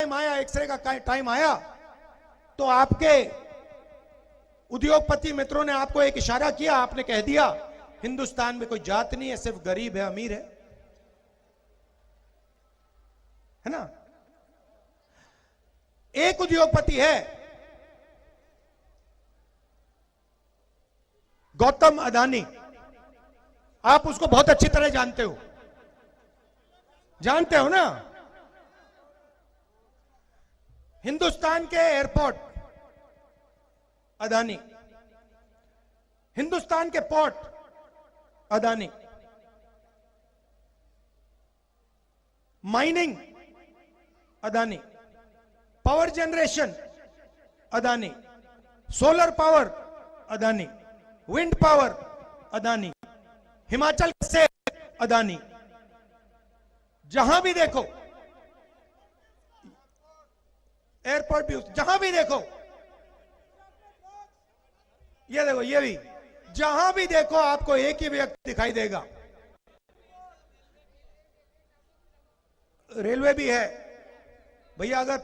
Time आया, x ray का time आया, तो आपके उद्योगपति मित्रों ने आपको एक इशारा किया, आपने कह दिया हिंदुस्तान में कोई जात नहीं है, सिर्फ गरीब है, अमीर है ना। एक उद्योगपति है गौतम अदानी, आप उसको बहुत अच्छी तरह जानते हो, जानते हो ना। हिंदुस्तान के एयरपोर्ट अदानी, हिंदुस्तान के port Adani, mining Adani, power generation Adani, solar power Adani, wind power Adani, Himachal से अदानी, जहां भी देखो एयरपोर्ट भी, जहां भी देखो, ये देखो, ये भी, जहां भी देखो आपको एक ही व्यक्ति दिखाई देगा। रेलवे भी है भैया, अगर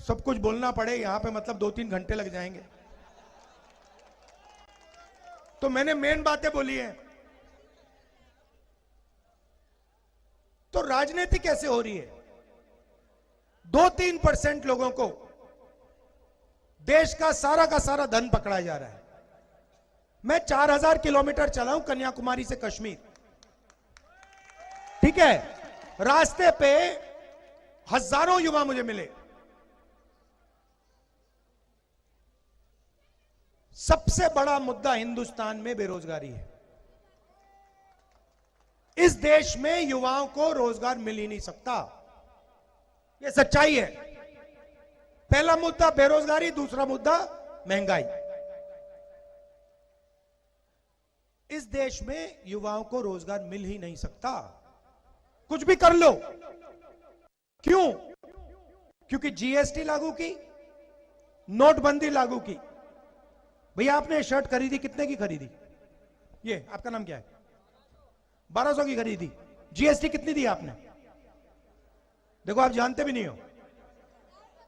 सब कुछ बोलना पड़े यहां पे मतलब 2-3 घंटे लग जाएंगे, तो मैंने मेन बातें बोली हैं। तो राजनीति कैसे हो रही है? 2-3% लोगों को देश का सारा धन पकड़ा जा रहा है। मैं 4000 किलोमीटर चला हूं कन्याकुमारी से कश्मीर, ठीक है। रास्ते पे हजारों युवा मुझे मिले। सबसे बड़ा मुद्दा हिंदुस्तान में बेरोजगारी है। इस देश में युवाओं को रोजगार मिल ही नहीं सकता, यह सच्चाई है। पहला मुद्दा बेरोजगारी, दूसरा मुद्दा महंगाई। इस देश में युवाओं को रोजगार मिल ही नहीं सकता, कुछ भी कर लो। क्यों? क्योंकि जीएसटी लागू की, नोटबंदी लागू की। भैया आपने शर्ट खरीदी, कितने की खरीदी? ये आपका नाम क्या है? 1200 की खरीदी। जीएसटी कितनी दी आपने? देखो आप जानते भी नहीं हो।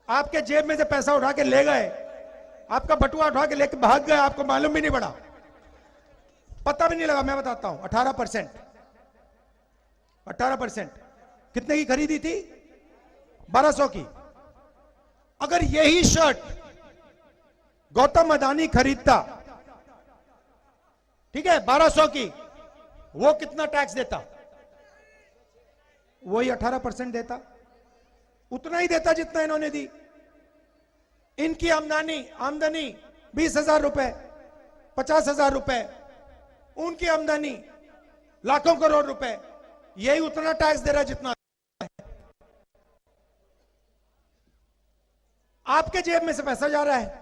आपके जेब में से पैसा उठा के ले गए, आपका बटुआ उठा के लेके भाग गए, आपको मालूम भी नहीं पड़ा, पता भी नहीं लगा। मैं बताता हूं, 18%। 18% कितने की खरीदी थी? 1200 की। अगर यही शर्ट गौतम अदानी खरीदता, ठीक है, 1200 की, वो कितना टैक्स देता? वही 18% देता, उतना ही देता जितना इन्होंने दी। इनकी आमदनी 20,000 रुपए, 50,000 रुपए, उनकी आमदनी लाखों करोड़ रुपए, यही उतना टैक्स दे रहा जितना आपके जेब में से पैसा जा रहा है।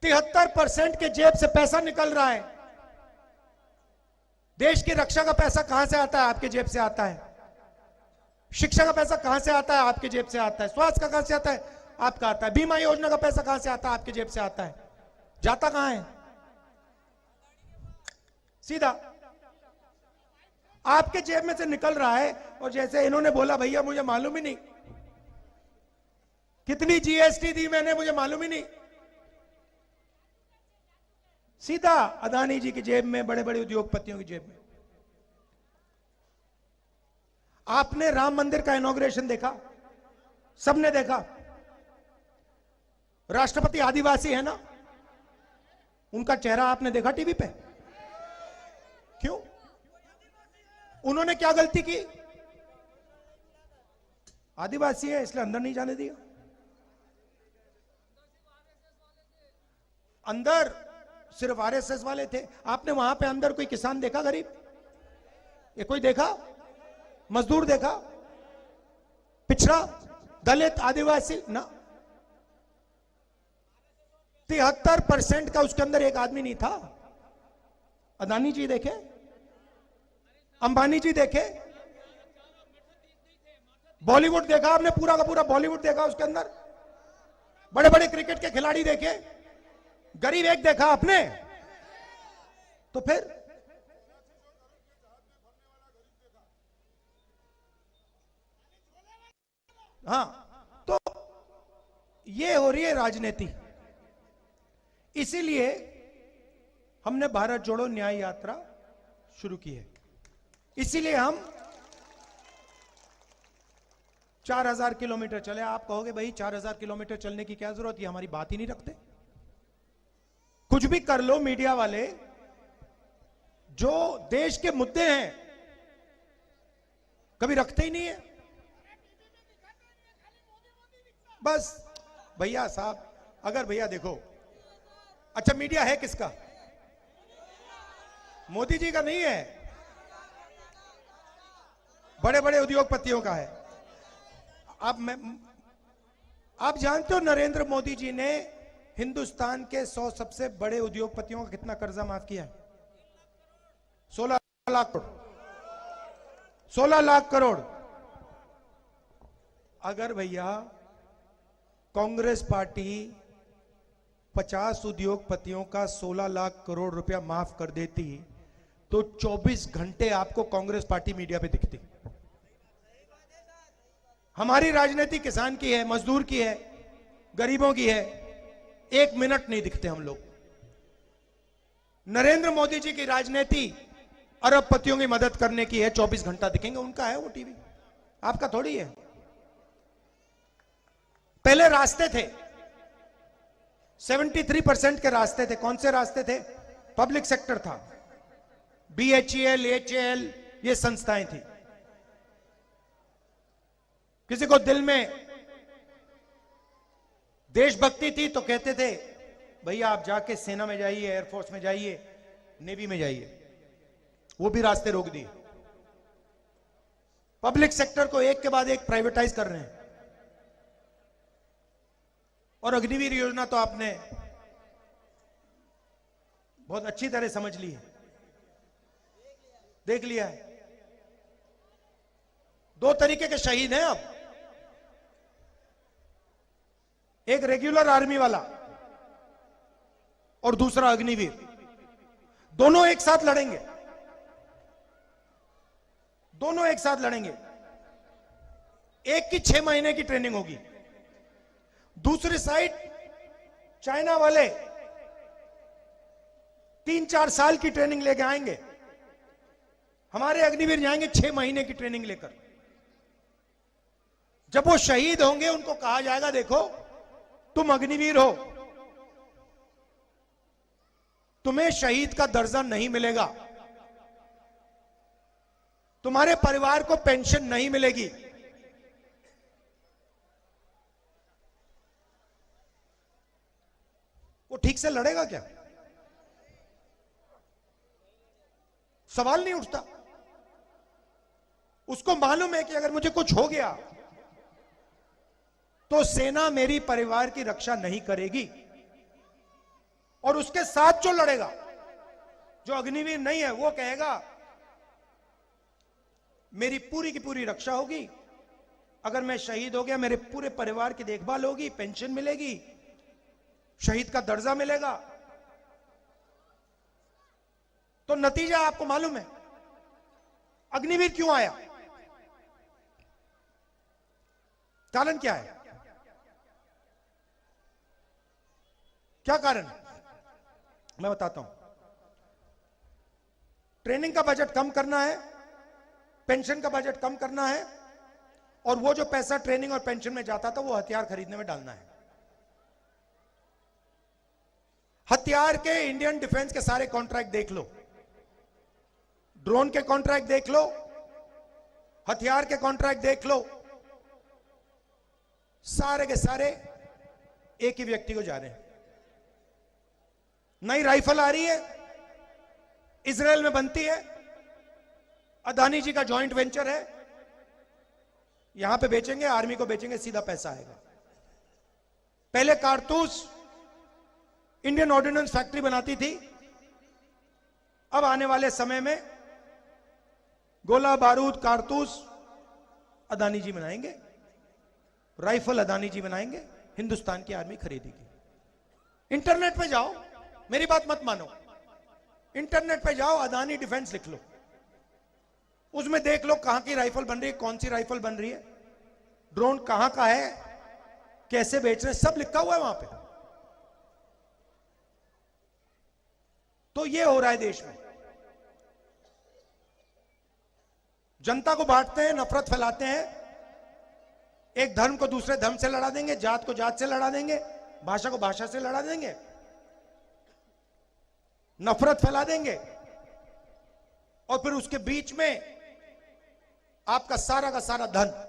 73% के जेब से पैसा निकल रहा है। देश की रक्षा का पैसा कहां से आता है? आपके जेब से आता है। शिक्षा का पैसा कहां से आता है? आपके जेब से आता है। स्वास्थ्य का कहां से आता है? आपका आता है। बीमा योजना का पैसा कहां से आता है? आपके जेब से आता है। जाता कहां है? सीधा आपके जेब में से निकल रहा है। और जैसे इन्होंने बोला, भैया मुझे मालूम ही नहीं कितनी जीएसटी दी मैंने, मुझे मालूम ही नहीं। सीधा अदानी जी की जेब में, बड़े बड़े उद्योगपतियों की जेब में। आपने राम मंदिर का इनॉग्रेशन देखा? सबने देखा। राष्ट्रपति आदिवासी है ना, उनका चेहरा आपने देखा टीवी पे? क्यों? उन्होंने क्या गलती की? आदिवासी है इसलिए अंदर नहीं जाने दिया। अंदर सिर्फ आरएसएस वाले थे। आपने वहां पे अंदर कोई किसान देखा गरीब? ये कोई देखा? मजदूर देखा? पिछड़ा, दलित, आदिवासी ना। 73% का उसके अंदर एक आदमी नहीं था। अदानी जी देखे, अंबानी जी देखे, बॉलीवुड देखा आपने, पूरा का पूरा बॉलीवुड देखा उसके अंदर। बड़े बड़े क्रिकेट के खिलाड़ी देखे, गरीब एक देखा आपने? तो फिर हां, तो ये हो रही है राजनीति। इसीलिए हमने भारत जोड़ो न्याय यात्रा शुरू की है। इसीलिए हम 4000 किलोमीटर चले। आप कहोगे भाई 4000 किलोमीटर चलने की क्या जरूरत, ये हमारी बात ही नहीं रखते। कुछ भी कर लो, मीडिया वाले जो देश के मुद्दे हैं कभी रखते ही नहीं है। बस भैया साहब, अगर भैया देखो, अच्छा मीडिया है किसका? मोदी जी का नहीं है, बड़े बड़े उद्योगपतियों का है। आप जानते हो नरेंद्र मोदी जी ने हिंदुस्तान के 100 सबसे बड़े उद्योगपतियों का कितना कर्जा माफ किया है? 16 लाख करोड़। 16 लाख करोड़। अगर भैया कांग्रेस पार्टी 50 उद्योगपतियों का 16 लाख करोड़ रुपया माफ कर देती तो 24 घंटे आपको कांग्रेस पार्टी मीडिया पे दिखती। हमारी राजनीति किसान की है, मजदूर की है, गरीबों की है। 1 मिनट नहीं दिखते हम लोग। नरेंद्र मोदी जी की राजनीति अरबपतियों की मदद करने की है, 24 घंटा दिखेंगे। उनका है वो टीवी, आपका थोड़ी है। पहले रास्ते थे, 73% के रास्ते थे। कौन से रास्ते थे? पब्लिक सेक्टर था, BHEL, HAL, ये संस्थाएं थी। किसी को दिल में देशभक्ति थी तो कहते थे भैया आप जाके सेना में जाइए, एयरफोर्स में जाइए, नेवी में जाइए। वो भी रास्ते रोक दिए। पब्लिक सेक्टर को एक के बाद एक प्राइवेटाइज कर रहे हैं। और अग्निवीर योजना तो आपने बहुत अच्छी तरह समझ ली है, देख लिया है। 2 तरीके के शहीद हैं अब, एक रेगुलर आर्मी वाला और दूसरा अग्निवीर। दोनों एक साथ लड़ेंगे, दोनों एक साथ लड़ेंगे। एक की 6 महीने की ट्रेनिंग होगी, दूसरी साइड चाइना वाले 3-4 साल की ट्रेनिंग लेके आएंगे। हमारे अग्निवीर जाएंगे 6 महीने की ट्रेनिंग लेकर। जब वो शहीद होंगे उनको कहा जाएगा देखो तुम अग्निवीर हो, तुम्हें शहीद का दर्जा नहीं मिलेगा, तुम्हारे परिवार को पेंशन नहीं मिलेगी। वो ठीक से लड़ेगा क्या? सवाल नहीं उठता। उसको मालूम है कि अगर मुझे कुछ हो गया तो सेना मेरी परिवार की रक्षा नहीं करेगी। और उसके साथ जो लड़ेगा, जो अग्निवीर नहीं है, वो कहेगा मेरी पूरी की पूरी रक्षा होगी, अगर मैं शहीद हो गया मेरे पूरे परिवार की देखभाल होगी, पेंशन मिलेगी, शहीद का दर्जा मिलेगा। तो नतीजा आपको मालूम है। अग्निवीर क्यों आया? कारण क्या है? क्या कारण? मैं बताता हूं। ट्रेनिंग का बजट कम करना है, पेंशन का बजट कम करना है, और वो जो पैसा ट्रेनिंग और पेंशन में जाता था वो हथियार खरीदने में डालना है। हथियार के इंडियन डिफेंस के सारे कॉन्ट्रैक्ट देख लो, ड्रोन के कॉन्ट्रैक्ट देख लो, हथियार के कॉन्ट्रैक्ट देख लो, सारे के सारे एक ही व्यक्ति को जा रहे हैं। नई राइफल आ रही है, इजराइल में बनती है, अदानी जी का जॉइंट वेंचर है, यहां पे बेचेंगे, आर्मी को बेचेंगे, सीधा पैसा आएगा। पहले कारतूस इंडियन ऑर्डिनेंस फैक्ट्री बनाती थी, अब आने वाले समय में गोला बारूद कारतूस अदानी जी बनाएंगे, राइफल अदानी जी बनाएंगे, हिंदुस्तान की आर्मी खरीदेगी। इंटरनेट पे जाओ, मेरी बात मत मानो, इंटरनेट पे जाओ, अदानी डिफेंस लिख लो, उसमें देख लो कहां की राइफल बन रही है, कौन सी राइफल बन रही है। ड्रोन कहां का है, कैसे बेच रहे हैं, सब लिखा हुआ है वहां पे। तो ये हो रहा है देश में। जनता को बांटते हैं, नफरत फैलाते हैं, एक धर्म को दूसरे धर्म से लड़ा देंगे, जात को जात से लड़ा देंगे, भाषा को भाषा से लड़ा देंगे, नफरत फैला देंगे, और फिर उसके बीच में आपका सारा का सारा धन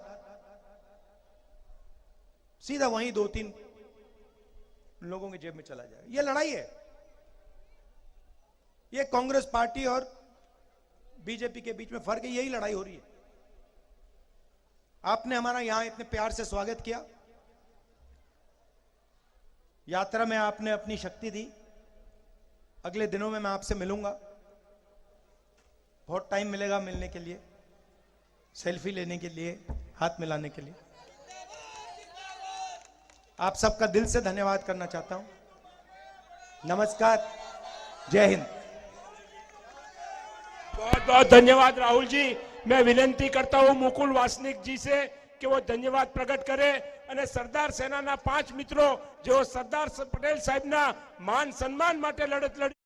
सीधा वहीं 2-3 लोगों की जेब में चला जाए। यह लड़ाई है। यह कांग्रेस पार्टी और बीजेपी के बीच में फर्क है, यही लड़ाई हो रही है। आपने हमारा यहां इतने प्यार से स्वागत किया, यात्रा में आपने अपनी शक्ति दी। अगले दिनों में मैं आपसे मिलूंगा, बहुत टाइम मिलेगा मिलने के लिए, सेल्फी लेने के लिए, हाथ मिलाने के लिए। आप सबका दिल से धन्यवाद करना चाहता हूं। नमस्कार, जय हिंद। बहुत बहुत धन्यवाद राहुल जी। मैं विनंती करता हूं मुकुल वासनिक जी से कि वो धन्यवाद प्रकट करे અને સરદાર સેનાના 5 મિત્રો જેઓ સરદાર પટેલ સાહેબના માન સન્માન માટે લડત લડી